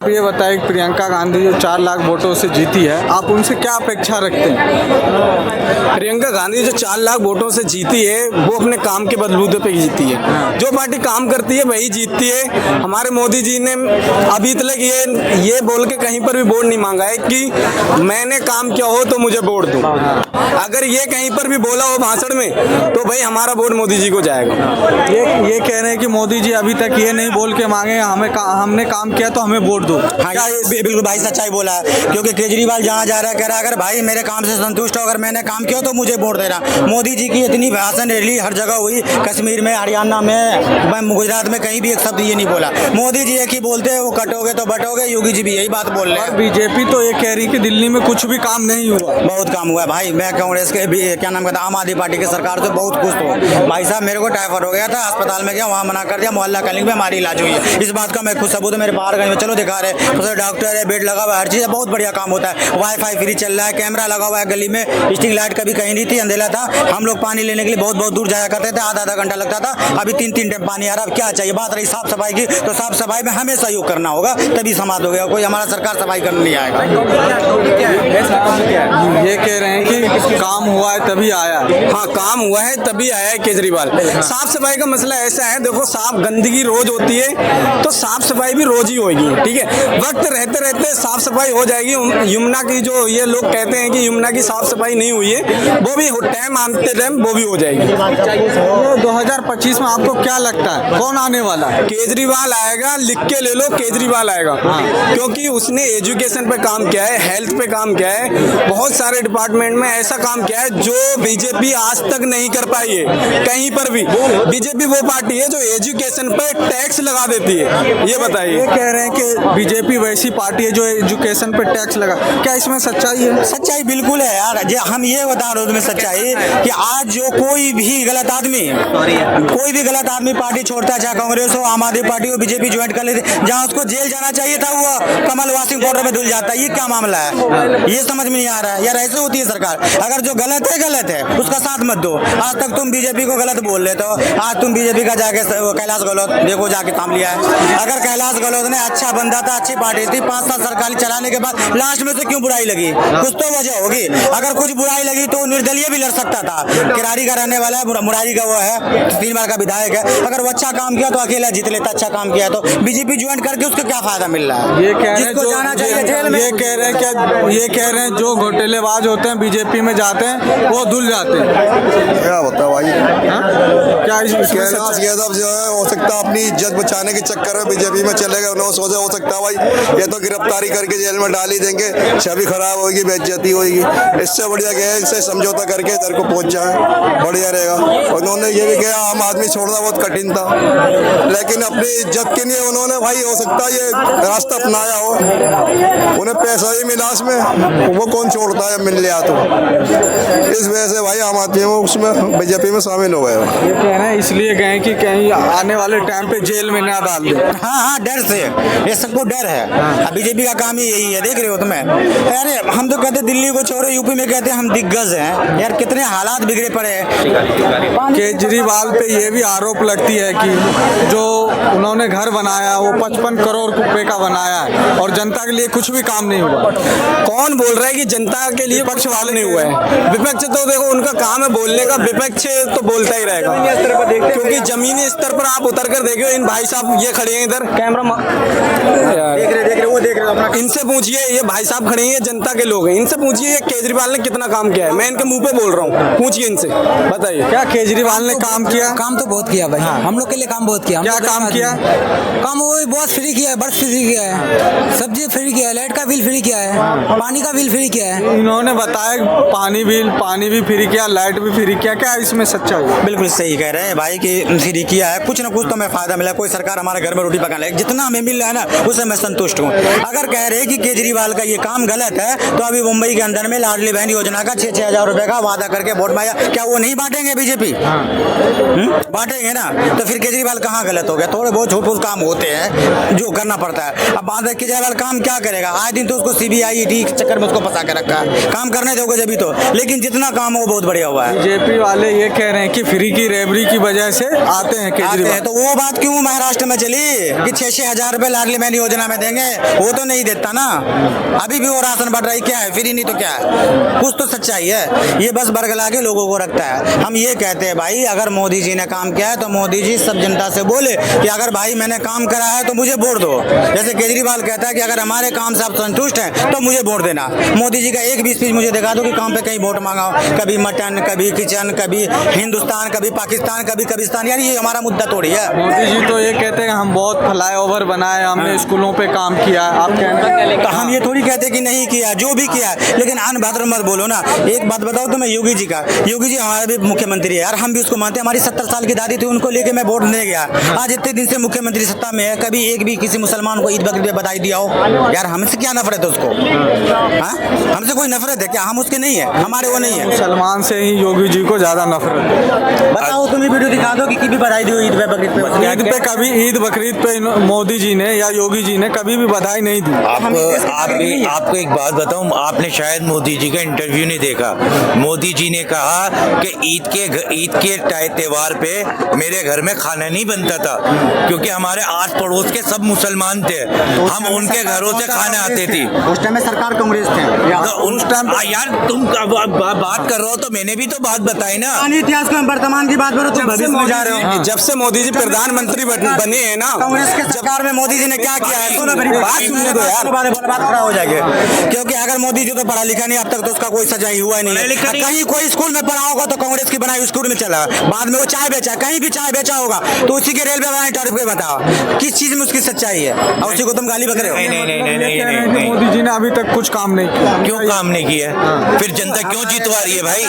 ये बताइए प्रियंका गांधी जो 4 लाख वोटों से जीती है, आप उनसे क्या अपेक्षा रखते हैं? प्रियंका गांधी जो 4 लाख वोटों से जीती है वो अपने काम के बलबूते पे जीती है। जो पार्टी काम करती है वही जीतती है। हमारे मोदी जी ने अभी तक ये बोल के कहीं पर भी वोट नहीं मांगा है कि मैंने काम किया हो तो मुझे वोट दो। अगर ये कहीं पर भी बोला हो भाषण में तो भाई हमारा वोट मोदी जी को जाएगा। ये कह रहे हैं कि मोदी जी अभी तक ये नहीं बोल के मांगे हमने काम किया तो हमें वोट दो। हाँ, बिल्कुल भाई सच्चाई बोला है, क्योंकि केजरीवाल जहाँ जा रहा है कह रहा है अगर भाई मेरे काम से संतुष्ट हो, अगर मैंने काम किया तो मुझे वोट देना। मोदी जी की इतनी भाषण रैली हर जगह हुई, कश्मीर में, हरियाणा में, गुजरात में, कहीं भी एक शब्द ये नहीं बोला। मोदी जी एक ही बोलते हैं वो कटोगे तो बटोगे। योगी जी भी यही बात बोल रहे हैं। बीजेपी तो ये कह रही कि दिल्ली में कुछ भी काम नहीं हुआ। बहुत काम हुआ है भाई। मैं कांग्रेस के भी क्या नाम कहता आम आदमी पार्टी की सरकार से बहुत खुश हूँ भाई साहब। मेरे को टाइफाइड हो गया था, अस्पताल में गया, वहाँ मना कर दिया, मोहल्ला क्लिनिक में हमारी इलाज हुई है। इस बात का मैं खुद सबूत है। मेरे बाहर गए चलो दिखा रहे, डॉक्टर है, बेड लगा हुआ है, हर चीज़ बहुत बढ़िया काम होता है। वाईफाई फ्री चल रहा है, कैमरा लगा हुआ है गली में, स्ट्रीट लाइट कभी कहीं नहीं थी, अंधेरा था। हम लोग पानी लेने के लिए बहुत बहुत दूर जाया करते थे, आधा घंटा लगता था। अभी 3 टाइम पानी आ रहा है। क्या चाहिए? बात रही साफ सफाई की, तो साफ सफाई में हमें सहयोग करना होगा, तभी समाज हो गया। कोई हमारा सरकार सफाई करने नहीं आएगा। ये कह रहे हैं कि काम हुआ है तभी आया। हाँ, काम हुआ है तभी आया है केजरीवाल। साफ सफाई का मसला ऐसा है, देखो साफ गंदगी रोज होती है तो साफ सफाई भी रोज ही होगी। ठीक है, वक्त रहते रहते साफ सफाई हो जाएगी। यमुना की जो ये लोग कहते हैं कि यमुना की साफ सफाई नहीं हुई है, वो भी टाइम आते टाइम वो भी हो जाएगी। 2025 में आपको क्या लगता है कौन आने वाला है? केजरीवाल आएगा, लिख के ले लो, केजरीवाल आएगा। क्योंकि उसने एजुकेशन पे काम किया है, हेल्थ पे काम किया है, बहुत सारे डिपार्टमेंट में ऐसा काम किया है जो बीजेपी आज तक नहीं कर पाई है कहीं पर भी। बीजेपी वो पार्टी है जो एजुकेशन पे टैक्स लगा देती है। ये बताइए। ये कह रहे हैं कि बीजेपी वैसी पार्टी है जो एजुकेशन पे टैक्स लगा, क्या इसमें सच्चाई है? सच्चाई बिल्कुल है यार। हम ये बता रहे हैं सच्चाई कि आज जो कोई भी गलत आदमी पार्टी छोड़ता है, चाहे कांग्रेस हो, आम आदमी पार्टी हो, बीजेपी ज्वाइन कर लेते, जहाँ उसको जेल जाना चाहिए था वो कमल वॉशिंग पाउडर में धुल जाता है। ये क्या मामला है? ये समझ में नहीं आ रहा है यार। ऐसे होती है सरकार। अगर जो गलत है उसका साथ मत दो। आज तक तुम बीजेपी को गलत बोल लेते हो, आज तुम बीजेपी का जाके कैलाश गहलोत देखो जाके थाम लिया है। अगर कैलाश गहलोत ने अच्छा बंदा था, अच्छी पार्टी थी, 5 साल सरकार चलाने के बाद लास्ट में से क्यों बुराई लगी? कुछ तो वजह होगी। अगर कुछ बुराई लगी तो निर्दलीय भी लड़ सकता था। किरारी का रहने वाला है, मुरारी का वो है, 3 बार का विधायक है। अगर वो अच्छा काम किया तो अकेला जीत लेता, अच्छा काम किया तो बीजेपी ज्वाइन करके उसको क्या फायदा मिल रहा है? ये कह रहे हैं जिसको जाना चाहिए जेल में। ये कह रहे हैं जो घोटालेबाज होते हैं बीजेपी में जाते हैं वो धुल जाते हैं। क्या होता है भाई? क्या कैलाश यादव जो है हो सकता है अपनी इज्जत बचाने के चक्कर में बीजेपी में चले गए। उन्होंने सोचा हो सकता है भाई ये तो गिरफ्तारी करके जेल में डाल ही देंगे, छवि खराब होगी, बेइज्जती होगी। इससे बढ़िया क्या है, इनसे समझौता करके इधर को पहुंच जाए, बढ़िया रहेगा। उन्होंने ये भी कहा आम आदमी छोड़ना बहुत कठिन था, लेकिन अपनी इज्जत के लिए उन्होंने भाई हो सकता है ये रास्ता अपनाया हो। उन्हें पैसा ही मिला उसमें, वो कौन छोड़ता है मिल लिया तो। इस वजह से भाई आम आदमी उसमें बीजेपी में शामिल हो गए। ये कह रहे हैं इसलिए गए कि कहीं आने वाले टाइम पे जेल में ना डाल दे। हाँ, डर से, ये सबको डर है। बीजेपी का काम ही यही है, देख रहे हो तुम्हें। अरे हम तो कहते दिल्ली को छोड़ो, यूपी में कहते हम दिग्गज हैं यार। कितने हालात बिगड़े पड़े हैं। केजरीवाल पे ये भी आरोप लगती है कि जो उन्होंने घर बनाया वो 55 करोड़ रुपए का बनाया है और जनता के लिए कुछ भी काम नहीं हुआ। कौन बोल रहा है कि जनता के लिए पक्ष वाले नहीं हुआ है? विपक्ष तो देखो उनका काम है बोलने का, विपक्ष तो बोलता ही रहेगा। क्योंकि जमीनी स्तर पर आप उतर कर देखिए, इन भाई साहब ये खड़े हैं इधर कैमरा देख रहे वो देख रहे। इनसे पूछिए, ये भाई साहब खड़े हैं, ये जनता के लोग हैं, इनसे पूछिए केजरीवाल ने कितना काम किया है। मैं इनके मुंह पे बोल रहा हूँ, पूछिए इनसे, बताइए। क्या केजरीवाल ने काम किया? काम तो बहुत किया भाई। हम लोग के लिए काम बहुत किया। क्या काम किया? काम वो बहुत फ्री किया है, बर्फ फ्री किया है, सब्जी फ्री किया है, लाइट का बिल फ्री किया है, पानी का बिल फ्री किया है। इन्होंने बताया पानी भी फ्री किया, लाइट भी फ्री किया। क्या इसमें सच्चाई है? बिल्कुल सही कह रहे हैं भाई कि फ्री किया है, कुछ ना कुछ तो हमें फायदा मिला। कोई सरकार हमारे घर में रोटी पकाने लगे, जितना हमें मिल रहा है ना उससे मैं संतुष्ट हूँ। अगर अगर कह रहे कि केजरीवाल का ये काम गलत है तो अभी मुंबई के अंदर में लाडली बहन योजना का 6-6 हजार रुपए का वादा करके वोट मांगा, क्या वो नहीं बांटेंगे बीजेपी? बांटेंगे ना। तो फिर केजरीवाल कहाँ गलत हो गया? थोड़े बहुत छोटे काम होते हैं जो करना पड़ता है। अब बात है केजरीवाल काम क्या करेगा? आए दिन तो उसको CBI ईडी के चक्कर में उसको फंसा के रखा है, काम करने दोगे जब तो। लेकिन जितना काम हो बहुत बढ़िया हुआ है। बीजेपी वाले ये कह रहे हैं कि फ्री की रेबरी की वजह से आते हैं केजरीवाल। तो वो बात क्यों महाराष्ट्र में चली कि 6-6 हजार रुपए लाडली बहन योजना में देंगे? वो तो नहीं देता ना। अभी भी वो राशन बढ़ रही, क्या है फ्री? नहीं तो क्या है? कुछ तो सच्चाई है। ये बस बरगला के लोगों को रखता है। हम ये कहते हैं भाई अगर मोदी जी ने काम किया है तो मोदी जी सब जनता से बोले कि अगर भाई मैंने काम करा है तो मुझे वोट दो। जैसे केजरीवाल कहता है कि अगर हमारे काम से आप संतुष्ट हैं तो मुझे वोट देना। मोदी जी का एक भी स्पीच मुझे दिखा दो कि काम पे कहीं वोट मांगा हो। कभी मटन, कभी किचन, कभी हिंदुस्तान, कभी पाकिस्तान, कभी कब्रिस्तान। यानी ये हमारा मुद्दा थोड़ी है। मोदी जी तो ये कहते हैं हम बहुत फ्लाईओवर बनाए, हमने स्कूलों पे काम किया है। आप कहते तो हम ये थोड़ी कहते कि नहीं किया, जो भी किया है। लेकिन अनभद्र मत बोलो ना। एक बात बताओ तो मैं योगी जी का, योगी जी हमारे भी मुख्यमंत्री है यार, हम भी उसको मानते हैं। हमारी 70 साल की दादी थी, उनको लेके मैं वोट नहीं गया। आज इतने दिन से मुख्यमंत्री सत्ता में है, कभी एक भी किसी मुसलमान को ईद बकरीद पे बधाई दिया हो? यार हमसे क्या नफरत है उसको? हाँ, हमसे कोई नफरत है क्या? हम उसके नहीं है, हमारे वो नहीं है। मुसलमान से ही योगी जी को ज्यादा नफरत है। बताओ तुम ही वीडियो दिखा दो कि भी बधाई दी हो ईद पे बकरीद पे? ईद पे कभी ईद बकरीद पे मोदी जी ने या योगी जी ने कभी भी बधाई नहीं दी। आपको एक बात बताऊं, आपने शायद मोदी जी का इंटरव्यू नहीं देखा। मोदी जी ने कहा कि ईद के त्योहार पे मेरे घर में खाना नहीं बनता था क्योंकि हमारे आस पड़ोस के सब मुसलमान थे, हम उनके घरों से खाने आते थे। उस टाइम में सरकार कांग्रेस थे। तो उस टाइम यार तुम बात कर रहे हो तो मैंने भी तो बात बताई ना। इतिहास को वर्तमान की बात करो, तुम भविष्य में जा रहे हो। जब से मोदी जी प्रधानमंत्री बने हैं ना, कांग्रेस के सरकार में मोदी जी ने क्या किया है? सुनो मेरी बात सुनने दो यार। बात खड़ा हो जाएगी। क्योंकि अगर मोदी जी तो पढ़ा लिखा नहीं, अब तक तो उसका कोई सजाई हुआ नहीं। कहीं कोई स्कूल में पढ़ा होगा तो कांग्रेस की बनाई स्कूल में चला, बाद में वो चाय बेचा, कहीं भी चाय बेचा होगा तो उसी के रेलवे बनाई टॉरिफ पे। बताओ किस चीज में उसकी सच्चाई है और उसी को तुम गाली बक रहे हो? नहीं, मोदी जी ने अभी तक कुछ काम नहीं किया। क्यों काम नहीं किया? फिर जनता क्यों जितवा रही है भाई?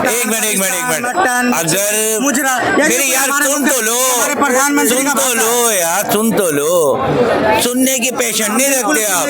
एक मिनट अगर मेरे यार सुन तो लो, प्रधानमंत्री सुन तो लो यार, सुन तो लो। सुनने की पेशेंट नहीं रखते आप।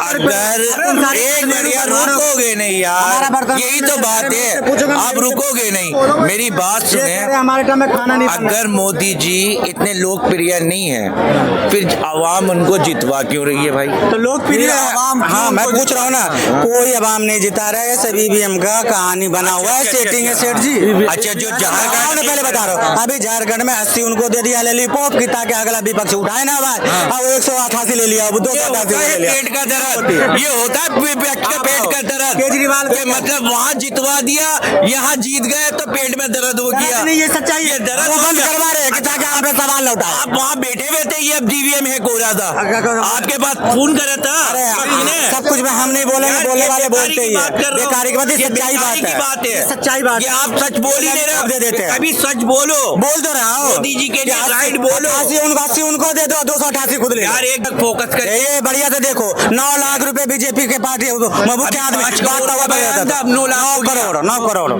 अगर एक मिनट यार रुकोगे नहीं यार, यही तो बात है, आप रुकोगे नहीं। मेरी बात सुने, हमारे टाइम में खाना नहीं। अगर मोदी जी इतने लोकप्रिय नहीं है फिर आवाम उनको जितवा क्यों रही है भाई? तो लोकप्रिय आवाम, हाँ मैं पूछ रहा हूँ ना, कोई आवाम नहीं जिता रहा है, सभी ईवीएम का कहानी बना हुआ है, सेटिंग है सेठ जी। अच्छा जो झारखंड मैं पहले बता रहा हूँ, अभी झारखंड में 80 उनको दे दिया लॉलीपॉप की ताकि अगला विपक्ष उठाए ना आवाज। अब 188 ले लिया, 288 ले लिया। पेट का दर्द ये होता है, पेट का दर्द। केजरीवाल के मतलब वहाँ जितवा दिया, यहाँ जीत गए तो पेट में दर्द हो गया। नहीं, ये सच्चाई है। दर्द वो बंद करवा रहे हैं कि ताकि आप पे सवाल लौटा। आप वहाँ बैठे हुए थे, ये DVM है हो रहा था, आपके पास फोन करा था। सब कुछ में हम नहीं बोलेंगे, बोलने वाले बोलते ही है। बेकारी की बात है, सच्चाई बात है, सच्चाई बात है। आप सच बोल ही नहीं रहे, दे देते हैं। कभी सच बोलो, बोल तो रहा हूँ। मोदी जी के लिए राइट बोलो। 80 उनको दे दो, 288 खुद ले। यार एक फोकस कर, ये बढ़िया से देखो, 9 लाख रुपए बीजेपी के पार्टी मुख्य आदमी 9 करोड़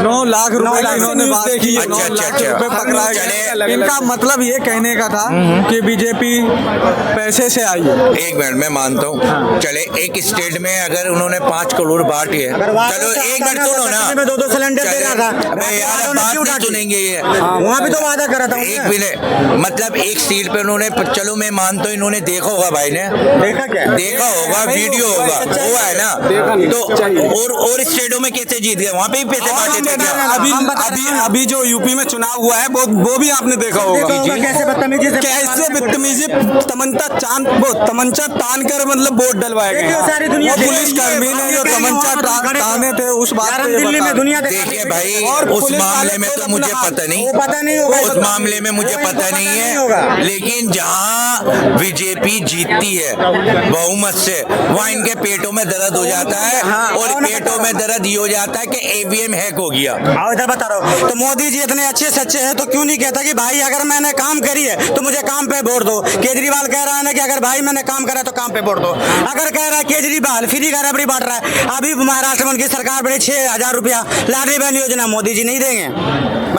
9 लाख रुपए की इन्होंने बात की। अच्छा, 9 लाख अच्छा। रुपए पकड़ाए गए। इनका मतलब ये कहने का था कि बीजेपी पैसे से आई है। एक मिनट मैं मानता हूँ, चले एक स्टेट में अगर उन्होंने 5 करोड़ बांटे हैं, चलो एक मिनट सुनो ना, 2 सिलेंडर दे रहा था। अबे यार बात नहीं सुनेंगे ये। वहाँ भी तो वादा करा था। एक मिनट, मतलब एक सीट पे उन्होंने, चलो मैं मानता हूँ इन्होंने देखा होगा, भाई ने देखा क्या? देखा होगा, वीडियो होगा, हुआ है ना। तो और स्टेटों में कैसे जीत गए? वहाँ पे भी पैसे बांटे थे क्या? अभी जो यूपी में चुनाव हुआ है वो भी आपने देखा होगा। कैसे बदतमीजी से, कैसे बदतमीजी, तमंचा तान कर मतलब वोट डलवाए गए। सारी दुनिया वो पुलिस कर्मी ने जो तमंचा ताने थे, उस बात पे दिल्ली में दुनिया देखिए भाई, उस मामले में तो मुझे पता नहीं होगा। उस मामले में मुझे पता नहीं है, लेकिन जहाँ बीजेपी जीतती है बहुमत से, वहाँ इनके पेटों में दर्द हो जाता है। और पेटों में दर्द ये हो जाता है कि EVM हैक हो गया। इधर बता रहा हूँ, तो मोदी जी इतने अच्छे सच्चे हैं तो क्यों नहीं कहता कि भाई अगर मैंने काम करी है तो मुझे काम पे वोट दो? केजरीवाल कह रहा है ना कि अगर भाई मैंने काम करा तो काम पे वोट दो। अगर कह रहा है केजरीवाल फ्री का रबड़ी बांट रहा है, अभी महाराष्ट्र में उनकी सरकार बड़ी 6,000 रुपया लाडली बहन योजना, मोदी जी नहीं देंगे?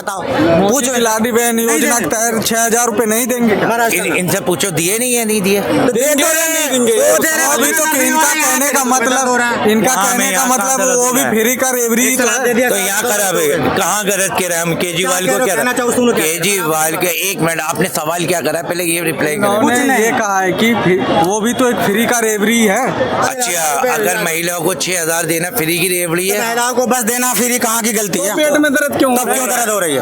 बताओ मोदी की लाडली बहन योजना के तहत 6,000 रुपए नहीं देंगे क्या? इनसे पूछो दिए नहीं है, नहीं दिए। अभी तो इनका कहने का मतलब, इनका हाँ, कहने मैं का यहाँ मतलब सांसद वो भी हूँ। फ्री का रेवरी तो यहाँ करा कहाँ गलत कह रहे हैं हम? केजरीवाल को क्या कहना चाहो, सुनो क्या? केजरीवाल के एक मिनट, आपने सवाल क्या करा पहले ये रिप्लाई करें। उन्होंने ये कहा है कि वो भी तो एक फ्री का रेवरी है। अच्छा, अगर महिलाओं को 6,000 देना फ्री की रेवड़ी है, महिलाओं को बस देना फ्री कहाँ की गलती है? पेट में दर्द क्यों? तब क्यों दर्द हो रही है?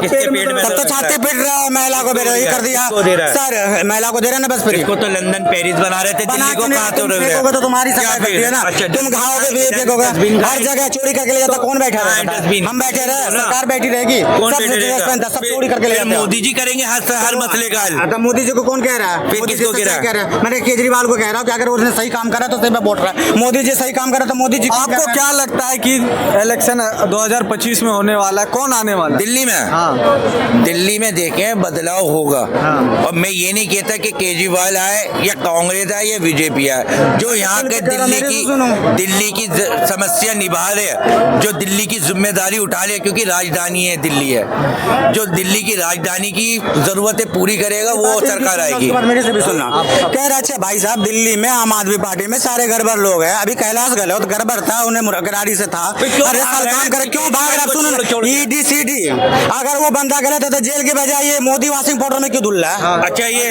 किसके पेट में तब तो दर्द छाती है? पीट रहा है, महिला को बेरोजगारी कर दिया किसको दे रहा है? सर, महिला को दे रहे हैं ना बस फ्री। इसको तो लंदन पेरिस बना रहे थे, दिल्ली को कहाँ तो रख रहे हैं? तो तुम्हारी क्या सरकार फिर? करती है ना, अच्छा, तुम खाओगे भी फेंकोगे, डस्टबिन का हर जगह चोरी करके ले जाता, कौन बैठा हाँ, रहेगा? डस्टबिन। हम बैठे रहे, ना। सरकार बैठी रहेगी, कौन सब बैठे रहेगा? सब चोरी करके ले फिर जाते हैं। मोदी जी करेंगे हर मसले का हल। तो मोदी जी को कौन कह रहा है? फिर मोदी किसको जी कह रहा है? मैंने केजरीवाल को कह रहा हूँ कि अगर उसने सही काम करा तो सही पे वोट रहा है। मोदी जी सही काम करा तो मोदी जी आपको क्या लगता है कि इलेक्शन 2025 में होने वाला है, कौन आने वाला है? दिल्ली में, हाँ, दिल्ली में देखें बदलाव होगा। और मैं ये नहीं कहता कि केजरीवाल आए या कांग्रेस आए या बीजेपी आए, जो यहाँ के दिल्ली की समस्या निभा रहे, जो दिल्ली की जिम्मेदारी उठा रहे, क्योंकि राजधानी है दिल्ली है, जो दिल्ली की राजधानी की जरूरतें पूरी करेगा वो सरकार आएगी। मेरे से भी सुनना कह रहा अच्छा भाई साहब, दिल्ली में आम आदमी पार्टी में सारे गड़बड़ लोग हैं। अभी कैलाश गहलोत गड़बड़ था, उन्हें मुरारी से था, हर साल काम करे, क्यों भाग रहा? सुनो, ED CD अगर वो बंदा गलत है तो जेल के बजाय ये मोदी वॉशिंग पाउडर में क्यों धुल रहा है? अच्छा, ये